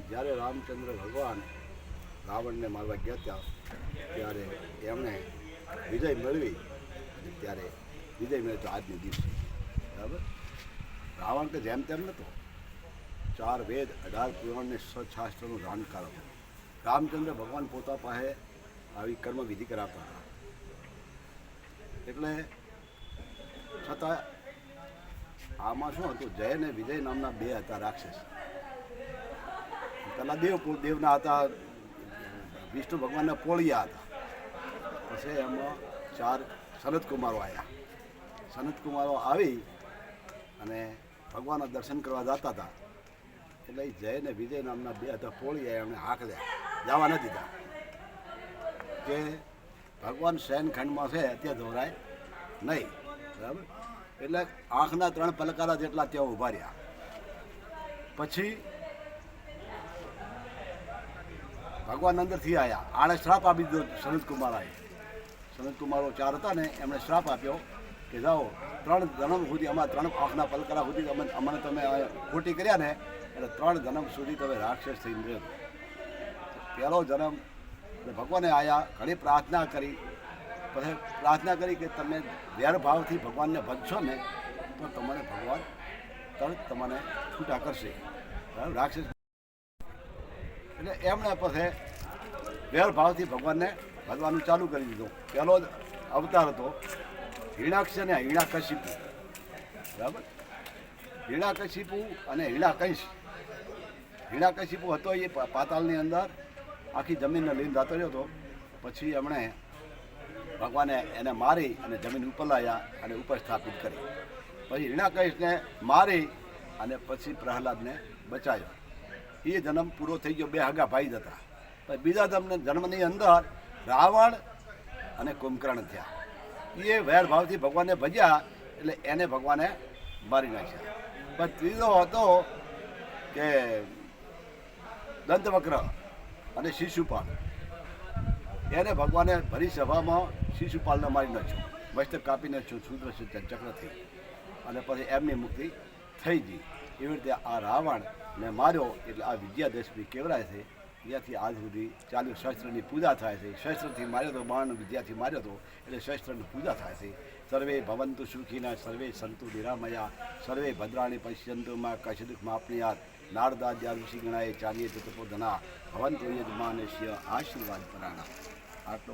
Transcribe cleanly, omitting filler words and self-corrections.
જ્યારે રામચંદ્ર ભગવાન રાવણને મારવા ગયા હતા ત્યારે એમણે વિજય મેળવી ત્યારે વિજય મેળવ્યો આજની દિવસે બરાબર. રાવણ કે જેમ તેમ નહોતો, 4 વેદ 18 પુરાણ ને 6 શાસ્ત્રોનું જાણકાર હતો. રામચંદ્ર ભગવાન પોતા પાસે આવી કર્મ વિધિ કરાવતા હતા. એટલે છતાં આમાં શું હતું, જય અને વિજય નામના 2 હતા રાક્ષસ. પહેલાં દેવના હતા, વિષ્ણુ ભગવાનના પોળિયા હતા. પછી એમાં 4 સનતકુમારો આવ્યા. સનતકુમારો આવી અને ભગવાનના દર્શન કરવા જતા હતા. એટલે એ જય અને વિજય નામના 2 હતા પોળિયા, એમણે હાંકલ્યા, જવા ન દીધા કે ભગવાન શયનખંડમાં છે ત્યાં દોરાય નહીં બરાબર. એટલે આંખના 3 પલકારા જેટલા ત્યાં ઊભા રહ્યા. પછી ભગવાન અંદરથી આવ્યા, આણે શ્રાપ આપી દીધો સનતકુમારાએ. સનતકુમારો 4 હતા ને, એમણે શ્રાપ આપ્યો કે જાઓ 3 જન્મ સુધી અમારા 3 આંખના પલકારા સુધી અમને તમે ખોટી કર્યા ને, એટલે 3 જન્મ સુધી તમે રાક્ષસ થઈને રહ્યો. પહેલો જન્મ ભગવાને આવ્યા, ઘણી પ્રાર્થના કરી. પછી પ્રાર્થના કરી કે તમે વેરભાવથી ભગવાનને ભજશો ને તો તમારે ભગવાન તરત તમને છૂટા કરશે રાક્ષસ. એટલે એમણે પછી વેરભાવથી ભગવાનને ભજવાનું ચાલુ કરી દીધું. પહેલો જ અવતાર હતો હિરણાક્ષ અને હિરણાકશિપુ બરાબર. હિરણાકશિપુ અને હિરણાકંશ. હિરણાકશિપુ હતો એ પાતાળની અંદર આખી જમીનને લઈને જતો રહ્યો હતો. પછી એમણે ભગવાને એને મારી અને જમીન ઉપર લાવ્યા અને ઉપર સ્થાપિત કરી. પછી હિરણાકશને મારી અને પછી પ્રહલાદને બચાવ્યો. એ જન્મ પૂરો થઈ ગયો. 2 હગા ભાઈ જ હતા. પછી બીજા જન્મની અંદર રાવણ અને કુંભકર્ણ થયા. એ વેરભાવથી ભગવાનને ભજ્યા એટલે એને ભગવાને મારી નાખ્યા. પણ ત્રીજો હતો કે દંતવક્ર અને શિશુપાલ. એને ભગવાને ભરી સભામાં શિશુપાલને મારી નાખ્યો, મસ્તક કાપીને સુદર્શન ચક્રથી, અને પછી એમની મુક્તિ થઈ ગઈ. એવી રીતે આ રાવણને માર્યો એટલે આ વિજયાદશમી કહેવાય છે. ત્યાંથી આજ સુધી ચાલ્યું. શસ્ત્રની પૂજા થાય છે. શસ્ત્રથી માર્યો તો, બાણ વિદ્યાથી માર્યો હતો એટલે શસ્ત્રની પૂજા થાય છે. સર્વે ભવંતુ સુખીના, સર્વે સંતુ નિરામયા, સર્વે ભદ્રાણી પશ્યંતુ માં કશદુખ માપનીયાત, નારદાદ્યા ઋષિ ગણાએ ચાલીએ તપોધના, ભવંતુ યજમાનસ્ય આશીર્વાદ પરાણા. આટલો